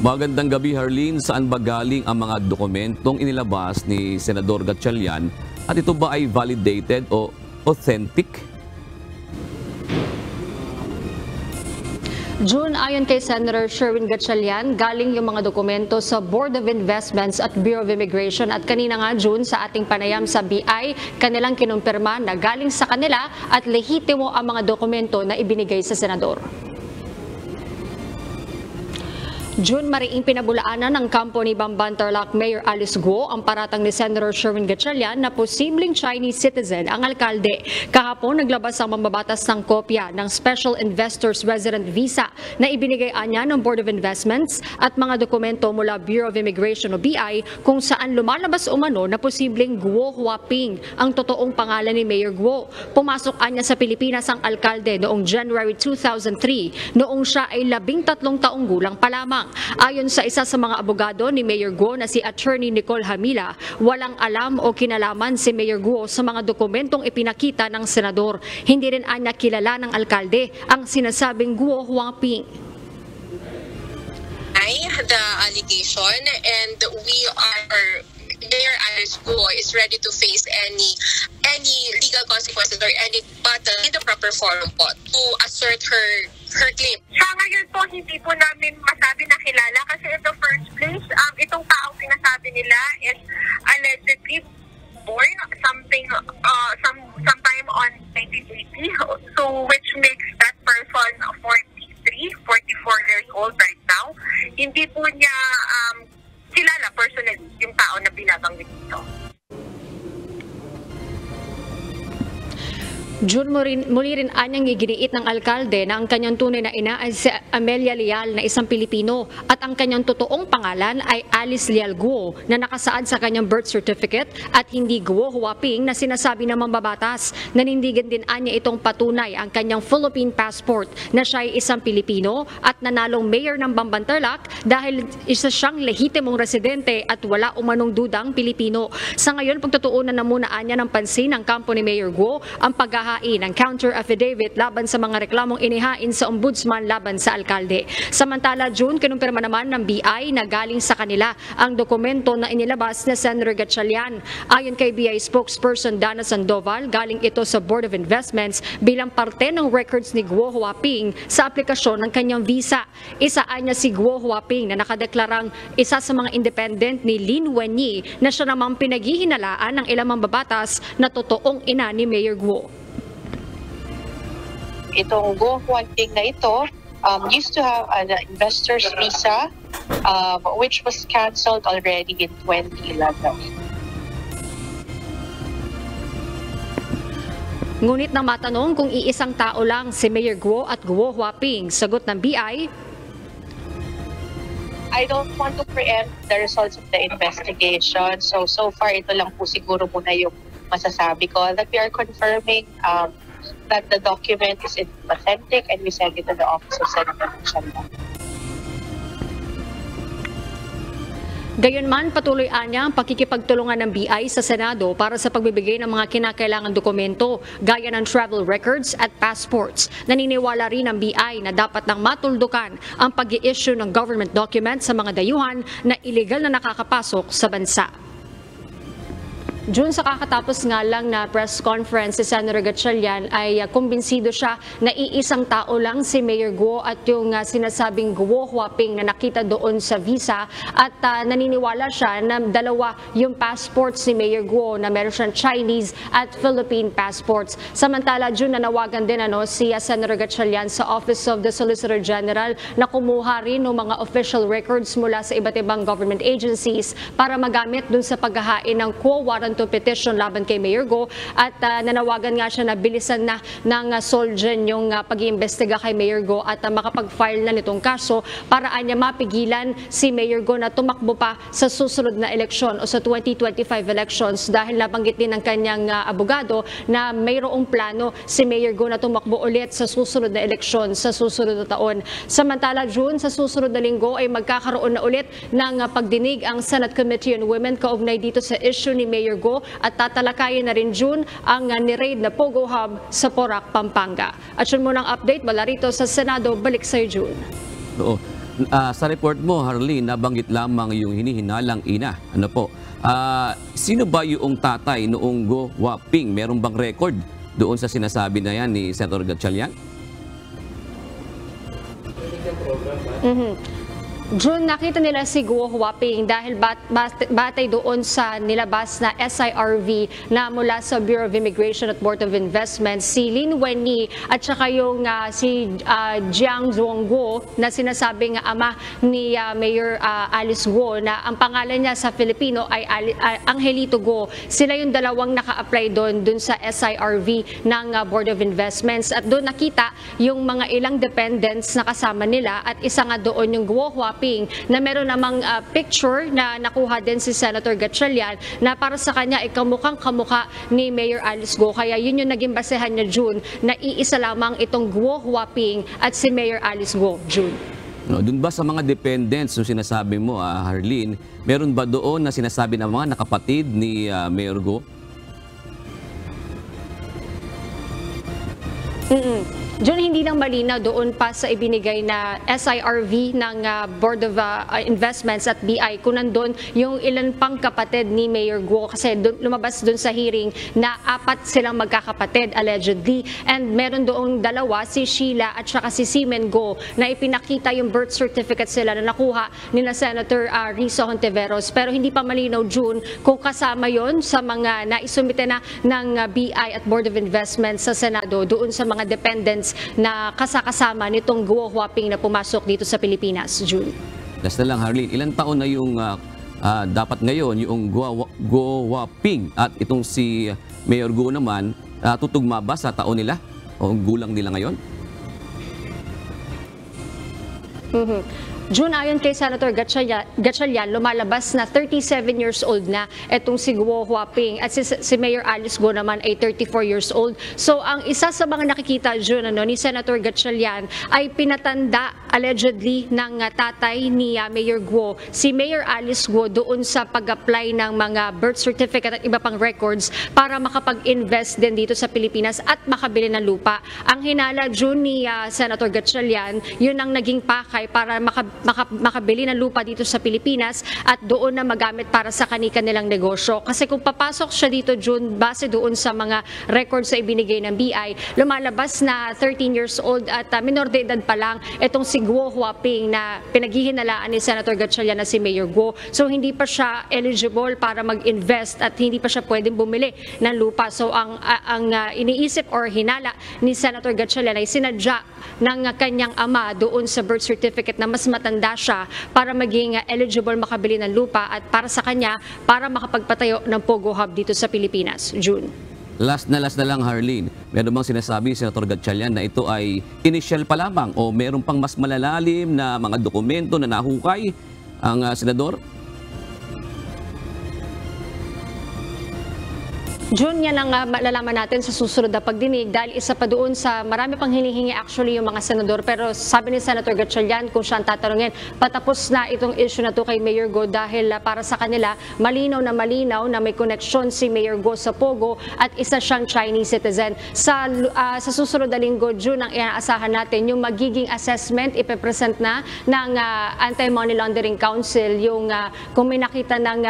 Magandang gabi, Harleen. Saan ba galing ang mga dokumentong inilabas ni Senador Gatchalian at ito ba ay validated o authentic? June, ayon kay Senator Sherwin Gatchalian, galing yung mga dokumento sa Board of Investments at Bureau of Immigration at kanina nga June sa ating panayam sa BI, kanilang kinumpirma na galing sa kanila at lehitimo ang mga dokumento na ibinigay sa Senador. June, mariing pinabulaanan ng kampo ni Bamban Tarlac Mayor Alice Guo ang paratang ni Senator Sherwin Gatchalian na posibleng Chinese citizen ang alkalde. Kahapon, naglabas ang mambabatas ng kopya ng Special Investors Resident Visa na ibinigay anya ng Board of Investments at mga dokumento mula Bureau of Immigration o BI kung saan lumalabas umano na posibleng Guo Huaping ang totoong pangalan ni Mayor Guo. Pumasok anya sa Pilipinas ang alkalde noong January 2003 noong siya ay 13 taong gulang pa lamang. Ayon sa isa sa mga abogado ni Mayor Guo na si Attorney Nicole Hamila, walang alam o kinalaman si Mayor Guo sa mga dokumentong ipinakita ng senador. Hindi rin anya kilala ng alkalde ang sinasabing Guo Huaping. The allegation, and Mayor Alice Guo is ready to face any legal consequences or any battle in the proper forum po to assert her claim. Sa ngayon po, hindi po namin masabi na kilala kasi in the first place, itong taong sinasabi nila is allegedly born sometime on 1980, so which makes that person 44 years old right now. Hindi po niya kilala personally yung tao na binabanggit dito. June, muli rin anyang iginiit ng alkalde na ang kanyang tunay na ina ay si Amelia Leal na isang Pilipino at ang kanyang totoong pangalan ay Alice Leal Guo na nakasaad sa kanyang birth certificate at hindi Guo Huaping na sinasabi ng mambabatas. Nanindigan din anya itong patunay ang kanyang Philippine passport na siya ay isang Pilipino at nanalong mayor ng Bamban Tarlac dahil isa siyang lehitimong residente at wala umanong dudang Pilipino. Sa ngayon, pagtutuunan na muna anya ng pansin ng kampo ni Mayor Guo ang ng counter affidavit laban sa mga reklamong inihain sa ombudsman laban sa alkalde. Samantala, June, kinumpirma naman ng BI na galing sa kanila ang dokumento na inilabas ni Senator Gatchalian. Ayon kay BI spokesperson Dana Sandoval, galing ito sa Board of Investments bilang parte ng records ni Guo Huaping sa aplikasyon ng kanyang visa. Isaan niya si Guo Huaping na nakadeklarang isa sa mga independent ni Lin Wenyi na siya namang pinaghihinalaan ng ilang mambabatas na totoong ina ni Mayor Guo. Itong Guo Huaping na ito used to have an investor's visa which was cancelled already in 2011. Ngunit nang matanong kung iisang tao lang si Mayor Guo at Guo Huaping, sagot ng BI, I don't want to preempt the results of the investigation. So far, ito lang po siguro muna yung masasabi ko that we are confirming that the document is authentic and we send it to the office of Senator Gatchalian. Gayunman, patuloy anya ang pakikipagtulungan ng BI sa Senado para sa pagbibigay ng mga kinakailangang dokumento gaya ng travel records at passports. Naniniwala rin ang BI na dapat nang matuldukan ang pag-i-issue ng government documents sa mga dayuhan na illegal na nakakapasok sa bansa. June, sa kakatapos nga lang na press conference si Senator Gatchalian ay kumbinsido siya na iisang tao lang si Mayor Guo at yung sinasabing Guo Huaping na nakita doon sa visa at naniniwala siya na dalawa yung passports ni Mayor Guo na meron siyang Chinese at Philippine passports. Samantala, June, nanawagan din si Senator Gatchalian sa Office of the Solicitor General na kumuha rin ng mga official records mula sa iba't ibang government agencies para magamit dun sa paghahain ng quo warranto petition laban kay Mayor Guo at nanawagan nga siya na bilisan na ng Solgen yung pag-iimbestiga kay Mayor Guo at makapag-file na nitong kaso para anya mapigilan si Mayor Guo na tumakbo pa sa susunod na eleksyon o sa 2025 elections dahil nabanggit din ng kanyang abogado na mayroong plano si Mayor Guo na tumakbo ulit sa susunod na eleksyon sa susunod na taon. Samantala, June, sa susunod na linggo ay magkakaroon na ulit ng pagdinig ang Senate Committee on Women kaugnay dito sa issue ni Mayor Guo at tatalakayin na rin June ang ni-raid na Pogo Hub sa Porac, Pampanga. At yun muna ang update mula rito sa Senado. Balik sa'yo, June. Oo. Sa report mo, Harleen, nabanggit lamang yung hinihinalang ina. Ano po? Sino ba yung tatay noong Go Waping? Meron bang record doon sa sinasabi na yan ni Senator Gatchalian? June, nakita nila si Guo Huaping dahil batay doon sa nilabas na SIRV na mula sa Bureau of Immigration at Board of Investment, si Lin Wenyi at saka yung si Jiang Zhongguo na sinasabing ama ni Mayor Alice Guo na ang pangalan niya sa Filipino ay Angelito Guo. Sila yung dalawang naka-apply doon sa SIRV ng Board of Investments at doon nakita yung mga ilang dependents na kasama nila at isa nga doon yung Guo Huaping na meron namang picture na nakuha din si Senator Gatchalian na para sa kanya ay kamukhang-kamukha ni Mayor Alice Guo. Kaya yun yung naging basehan niya, June, na iisa lamang itong Guo Huaping at si Mayor Alice Guo, June. No, doon ba sa mga dependents yung sinasabi mo, Harleen, meron ba doon na sinasabi ng mga nakapatid ni Mayor Guo? June, hindi lang malinaw doon pa sa ibinigay na SIRV ng Board of Investments at BI kung nandun yung ilan pang kapatid ni Mayor Guo kasi lumabas doon sa hearing na 4 silang magkakapatid allegedly and meron doong dalawa, si Sheila at saka si Simen Guo na ipinakita yung birth certificate sila na nakuha ni na Senator Risa Hontiveros pero hindi pa malinaw, June, kung kasama yon sa mga naisumite na ng BI at Board of Investments sa Senado doon sa mga dependents na kasakasama nitong Guo Huaping na pumasok dito sa Pilipinas, June. Last na lang, Harleen, ilang taon na yung dapat ngayon yung Guo Huaping at itong si Mayor Guo naman, tutugma ba sa taon nila o gulang nila ngayon? June, ayon kay Senator Gatchalian, lumalabas na 37 years old na itong si Guo Huaping at si Mayor Alice Guo naman ay 34 years old. So ang isa sa mga nakikita, June, ni Senator Gatchalian ay pinatanda allegedly ng tatay ni Mayor Guo, si Mayor Alice Guo doon sa pag-apply ng mga birth certificate at iba pang records para makapag-invest din dito sa Pilipinas at makabili ng lupa. Ang hinala, June, ni Senator Gatchalian, yun ang naging pakay para makabili ng lupa dito sa Pilipinas at doon na magamit para sa kanilang negosyo. Kasi kung papasok siya dito, June, base doon sa mga records na ibinigay ng BI, lumalabas na 13 years old at minor de edad pa lang itong si Guo Huaping na pinaghihinalaan ni Senator Gatchalian na si Mayor Guo. So hindi pa siya eligible para mag-invest at hindi pa siya pwedeng bumili ng lupa. So ang iniisip or hinala ni Senator Gatchalian ay sinadya ng kanyang ama doon sa birth certificate na mas matanda siya para maging eligible makabili ng lupa at para sa kanya para makapagpatayo ng Pogo Hub dito sa Pilipinas, June. Last na lang, Harleen, meron bang sinasabi si Senator Gatchalian na ito ay initial pa lamang o meron pang mas malalalim na mga dokumento na nahukay ang senador? June, yan ang malalaman natin sa susunod na pagdinig dahil isa pa doon sa marami pang hinihingi actually yung mga senador. Pero sabi ni Senator Gatchalian, kung siya ang tatanungin, patapos na itong issue na to kay Mayor Guo dahil para sa kanila malinaw na may koneksyon si Mayor Guo sa Pogo at isa siyang Chinese citizen. Sa susunod na linggo, June, ang inaasahan natin yung magiging assessment ipepresent na ng Anti-Money Laundering Council yung kung may nakita ng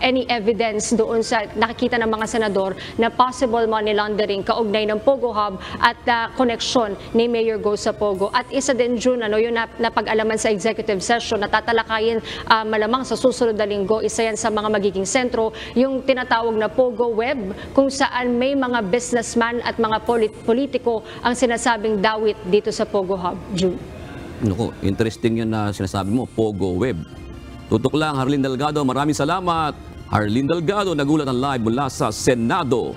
any evidence doon sa nakikita ng mga senador na possible money laundering kaugnay ng Pogo Hub at koneksyon ni Mayor Guo sa Pogo. At isa din, June, yung napag-alaman sa executive session na tatalakayin malamang sa susunod na linggo, isa yan sa mga magiging sentro, yung tinatawag na Pogo Web, kung saan may mga businessman at mga politiko ang sinasabing dawit dito sa Pogo Hub, June. Naku, interesting yun na sinasabi mo, Pogo Web. Tutok lang, Harleen Delgado, maraming salamat. Harleen Delgado, nagulat ang live mula sa Senado.